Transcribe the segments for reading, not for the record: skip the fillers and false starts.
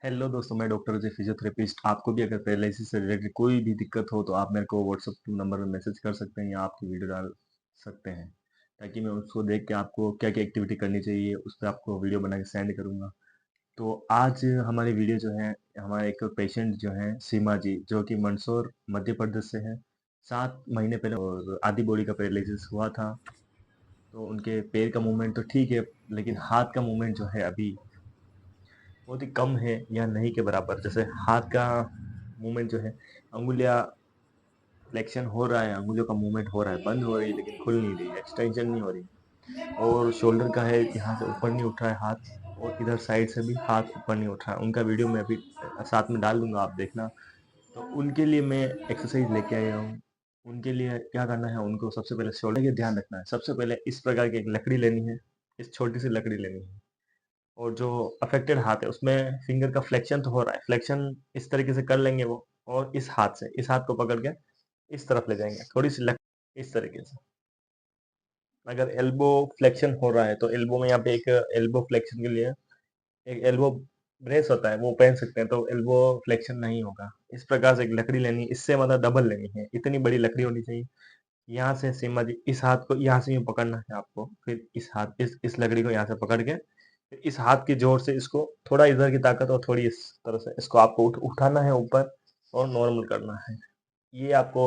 Hello दोस्तों, मैं doctor Ajay physiotherapist. आपको भी अगर पैरालिसिस से रिलेटेड कोई भी दिक्कत हो तो आप मेरे को व्हाट्सएप नंबर में मैसेज कर सकते हैं या आपकी वीडियो डाल सकते हैं, ताकि मैं उसको देख के आपको क्या क्या एक्टिविटी करनी चाहिए उस पर आपको वीडियो बना के सेंड करूँगा। तो आज हमारी वीडियो जो है, हमारे एक पेशेंट जो है सीमा जी, जो कि मंदसौर मध्य प्रदेश से है। 7 महीने पहले और आधी बॉडी का पैरालिसिस हुआ था। तो उनके पैर का मूवमेंट तो ठीक है, लेकिन हाथ का मूवमेंट जो है अभी बहुत ही कम है या नहीं के बराबर। जैसे हाथ का मूवमेंट जो है, अंगुलियां फ्लेक्शन हो रहा है, अंगुलियों का मूवमेंट हो रहा है, बंद हो रही है लेकिन खुल नहीं रही है, एक्सटेंशन नहीं हो रही। और शोल्डर का है, यहाँ से ऊपर नहीं उठ रहा है हाथ, और इधर साइड से भी हाथ ऊपर नहीं उठ रहा है। उनका वीडियो मैं अभी साथ में डाल दूंगा, आप देखना। तो उनके लिए मैं एक्सरसाइज लेके आया हूँ। उनके लिए क्या करना है, उनको सबसे पहले शोल्डर का ध्यान रखना है। सबसे पहले इस प्रकार की एक लकड़ी लेनी है, इस छोटी सी लकड़ी लेनी है। और जो अफेक्टेड हाथ है उसमें फिंगर का फ्लेक्शन तो हो रहा है, फ्लेक्शन इस तरीके से कर लेंगे वो। और इस हाथ से, इस हाथ को पकड़ के इस तरफ ले जाएंगे, थोड़ी सी लक इस तरीके से। अगर एल्बो फ्लेक्शन हो रहा है तो एल्बो में यहाँ पे एक एल्बो फ्लेक्शन के लिए एक एल्बो ब्रेस होता है, वो पहन सकते हैं, तो एल्बो फ्लेक्शन नहीं होगा। इस प्रकार से एक लकड़ी लेनी है, इससे मतलब डबल लेनी है, इतनी बड़ी लकड़ी होनी चाहिए। यहाँ से सीमा जी, इस हाथ को यहाँ से यूं पकड़ना है आपको, फिर इस हाथ इस लकड़ी को यहाँ से पकड़ के फिर इस हाथ के जोर से इसको थोड़ा इधर की ताकत और थोड़ी इस तरह से इसको आपको उठाना है ऊपर और नॉर्मल करना है। ये आपको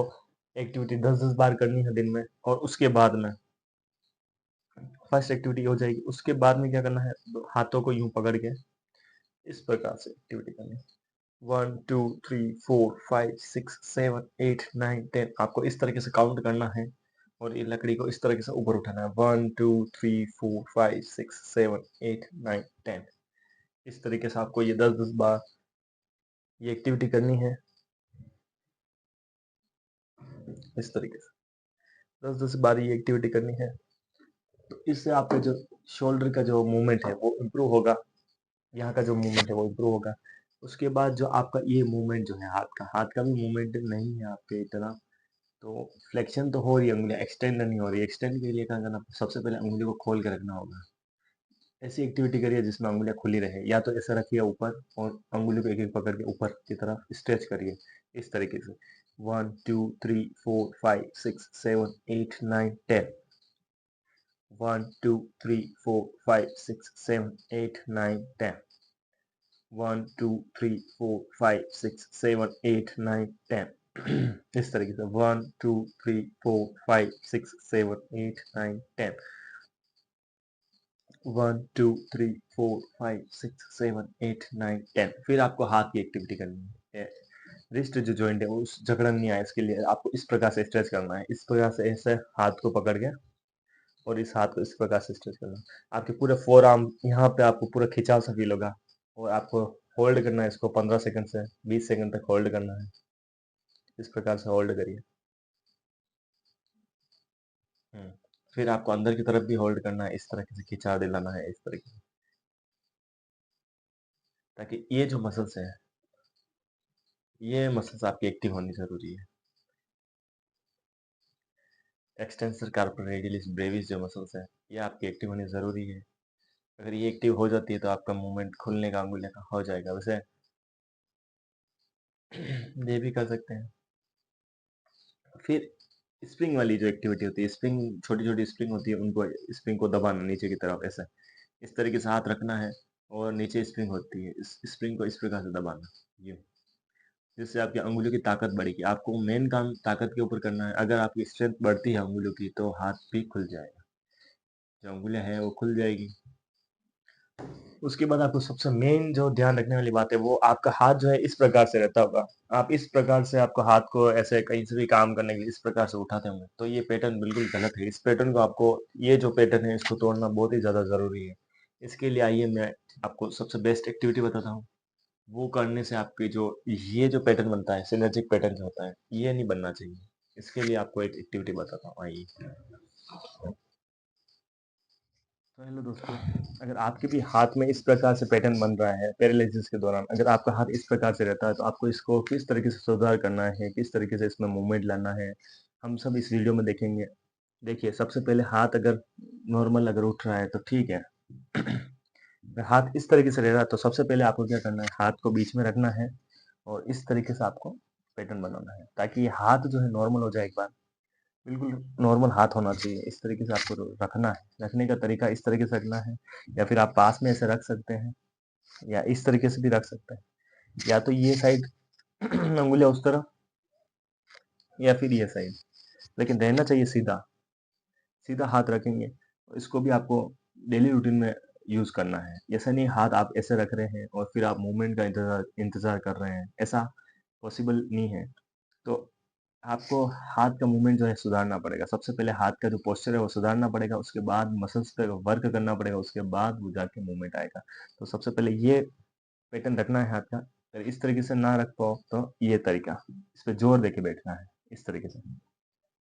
एक्टिविटी 10-10 बार करनी है दिन में। और उसके बाद में फर्स्ट एक्टिविटी हो जाएगी। उसके बाद में क्या करना है, हाथों को यूं पकड़ के इस प्रकार से एक्टिविटी करनी है। 1 2 3 4 5 6 7 8 9 10, आपको इस तरीके से काउंट करना है। और ये लकड़ी को इस तरीके से ऊपर उठाना है। 1 2 3 4 5 6 7 8 9 10। इस तरीके से आपको ये 10-10 बार ये एक्टिविटी करनी है, इस तरीके से 10-10 बार ये एक्टिविटी करनी है। तो इससे आपका जो शोल्डर का जो मूवमेंट है वो इम्प्रूव होगा, यहाँ का जो मूवमेंट है वो इम्प्रूव होगा। उसके बाद जो आपका ये मूवमेंट जो है, हाथ का भी मूवमेंट नहीं है आपके इतना। तो फ्लेक्शन तो हो रही है, उंगलियां एक्सटेंड नहीं हो रही। एक्सटेंड के लिए क्या करना, सबसे पहले उंगली को खोल के रखना होगा। ऐसी एक्टिविटी करिए जिसमें उंगलियां खुली रहे, या तो ऐसा रखिए ऊपर और उंगली को एक एक पकड़ के ऊपर की तरफ स्ट्रेच करिए, इस तरीके से। 1 2 3 4 5 6 7 8 9 10। 1 2 3 4 5 6 7 8 9 10। 1 2 3 4 5 6 7 8 9 10। इस तरीके से 1 2 3 4 5 6 7 8 9 10। 1 2 3 4 5 6 7 8 9 10। फिर आपको हाथ की एक्टिविटी करनी है। रिस्ट जो जॉइंट है वो उस जकड़न नहीं आए, इसके लिए आपको इस प्रकार से स्ट्रेच करना है। इस प्रकार से ऐसे हाथ को पकड़ के और इस हाथ को इस प्रकार से स्ट्रेच करना है। आपके पूरे फोर आर्म यहाँ पे आपको पूरा खिंचाव सा फील होगा। और आपको होल्ड करना है इसको 15 सेकंड से 20 सेकंड तक होल्ड करना है। इस प्रकार से होल्ड करिए। हम्म। फिर आपको अंदर की तरफ भी होल्ड करना है, इस तरीके से खिंचाव दिलाना है, इस तरीके से, ताकि ये जो मसल्स है, ये मसल्स आपकी एक्टिव होनी जरूरी है। एक्सटेंसर कार्पल रेडियलिस ब्रेविस जो मसल्स है, ये आपकी एक्टिव होनी जरूरी है। अगर ये एक्टिव हो जाती है तो आपका मूवमेंट खुलने का, अंगुलियों का हो जाएगा। वैसे ये भी कर सकते हैं। फिर स्प्रिंग वाली जो एक्टिविटी होती है, स्प्रिंग, छोटी छोटी स्प्रिंग होती है, उनको स्प्रिंग को दबाना नीचे की तरफ ऐसे, इस तरीके से हाथ रखना है। और नीचे स्प्रिंग होती है, इस स्प्रिंग को इस प्रकार से दबाना, ये, जिससे आपकी अंगुलियों की ताकत बढ़ेगी। आपको मेन काम ताकत के ऊपर करना है। अगर आपकी स्ट्रेंथ बढ़ती है अंगुलियों की तो हाथ भी खुल जाएगा, जो अंगुलियां हैं वो खुल जाएगी। उसके बाद आपको सबसे मेन जो ध्यान रखने वाली बात है, वो आपका हाथ जो है इस प्रकार से रहता होगा। आप इस प्रकार से आपको हाथ को ऐसे कहीं से भी काम करने के लिए इस प्रकार से उठाते होंगे, तो ये पैटर्न बिल्कुल गलत है। इस पैटर्न को आपको, ये जो पैटर्न है इसको तोड़ना बहुत ही ज्यादा जरूरी है। इसके लिए आइए मैं आपको सबसे बेस्ट एक्टिविटी बताता हूँ। वो करने से आपकी जो ये जो पैटर्न बनता है, सिनर्जिक पैटर्न जो होता है, ये नहीं बनना चाहिए। इसके लिए आपको एक एक्टिविटी बताता हूँ, आइए। तो हेलो दोस्तों, अगर आपके भी हाथ में इस प्रकार से पैटर्न बन रहा है पैरालिसिस के दौरान, अगर आपका हाथ इस प्रकार से रहता है, तो आपको इसको किस तरीके से सुधार करना है, किस तरीके से इसमें मूवमेंट लाना है, हम सब इस वीडियो में देखेंगे। देखिए, सबसे पहले हाथ अगर नॉर्मल अगर उठ रहा है तो ठीक है। अगर हाथ इस तरीके से रह रहा है तो सबसे पहले आपको क्या करना है, हाथ को बीच में रखना है और इस तरीके से आपको पैटर्न बनाना है ताकि ये हाथ जो है नॉर्मल हो जाए एक बार। बिल्कुल नॉर्मल हाथ होना चाहिए, इस तरीके से आपको रखना है। रखने का तरीका इस तरीके से रखना है, या फिर आप पास में ऐसे रख सकते हैं, या इस तरीके से भी रख सकते हैं, या तो ये साइड अंगुलियां उस तरफ, या फिर ये साइड, लेकिन रहना चाहिए सीधा। सीधा हाथ रखेंगे, इसको भी आपको डेली रूटीन में यूज करना है। ऐसा नहीं हाथ आप ऐसे रख रहे हैं और फिर आप मूवमेंट का इंतजार इंतजार कर रहे हैं, ऐसा पॉसिबल नहीं है। तो आपको हाथ का मूवमेंट जो है सुधारना पड़ेगा। सबसे पहले हाथ का जो पोस्चर है वो सुधारना पड़ेगा, उसके बाद मसल्स पे वर्क करना पड़ेगा, उसके बाद वो जाके मूवमेंट आएगा। तो सबसे पहले ये पैटर्न रखना है हाथ का। अगर इस तरीके से ना रख पाओ तो ये तरीका, इस पे जोर देके बैठना है, इस तरीके से।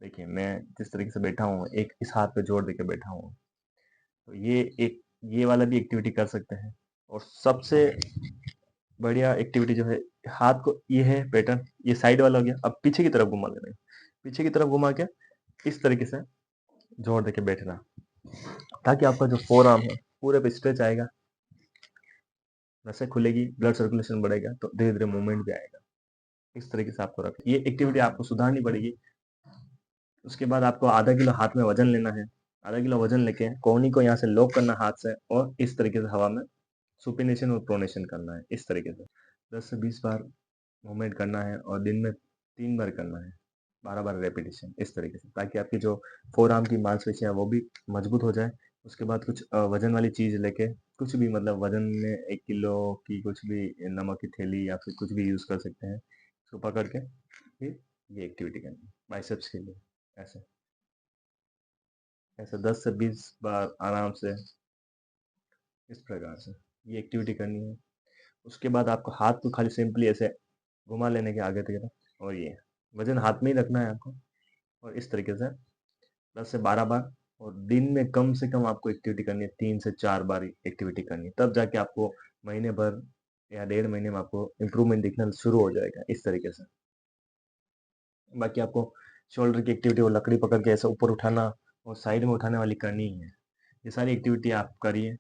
देखिए मैं जिस तरीके से बैठा हूँ, एक इस हाथ पे जोर देके बैठा हूँ, तो ये एक ये वाला भी एक्टिविटी कर सकते हैं। और सबसे बढ़िया एक्टिविटी जो है, हाथ को ये है पैटर्न, ये साइड वाला हो गया। अब पीछे की तरफ घुमा लेना है, पीछे की तरफ घुमा के इस तरीके से जोर देके बैठना, ताकि आपका जो फोर आर्म है पूरे पे स्ट्रेच आएगा, नसें खुलेगी, ब्लड सर्कुलेशन बढ़ेगा, तो धीरे धीरे मूवमेंट भी आएगा। इस तरीके से आपको रख, ये एक्टिविटी आपको सुधारनी पड़ेगी। उसके बाद आपको आधा किलो हाथ में वजन लेना है। आधा किलो वजन लेके कोहनी को यहाँ से लॉक करना हाथ से, और इस तरीके से हवा में सुपिनेशन और प्रोनेशन करना है, इस तरीके से 10 से 20 बार मूवमेंट करना है, और दिन में 3 बार करना है, 12 बार रेपिटेशन, इस तरीके से, ताकि आपकी जो फोर आर्म की मांसपेशियां वो भी मजबूत हो जाए। उसके बाद कुछ वजन वाली चीज लेके, कुछ भी मतलब वजन में 1 किलो की कुछ भी नमक की थैली या फिर कुछ भी यूज कर सकते हैं, उसको पकड़ के फिर ये एक्टिविटी करनी है बाइसेप्स के लिए। ऐसे ऐसे 10 से 20 बार आराम से, इस प्रकार से ये एक्टिविटी करनी है। उसके बाद आपको हाथ को खाली सिंपली ऐसे घुमा लेने के आगे की तरफ, और ये वजन हाथ में ही रखना है आपको, और इस तरीके से 10 से 12 बार। और दिन में कम से कम आपको एक्टिविटी करनी है, 3 से 4 बार एक्टिविटी करनी है, तब जाके आपको महीने भर या 1.5 महीने में आपको इम्प्रूवमेंट दिखना शुरू हो जाएगा, इस तरीके से। बाकी आपको शोल्डर की एक्टिविटी, वो लकड़ी पकड़ के ऐसे ऊपर उठाना और साइड में उठाने वाली करनी ही है। ये सारी एक्टिविटी आप करिए,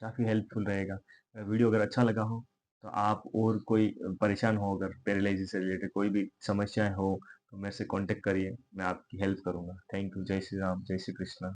काफ़ी हेल्पफुल रहेगा। वीडियो अगर अच्छा लगा हो तो आप, और कोई परेशान हो, अगर पैरालिसिस से रिलेटेड कोई भी समस्याएं हो, तो मेरे से कांटेक्ट करिए, मैं आपकी हेल्प करूंगा। Thank you. जय श्री राम, जय श्री कृष्णा।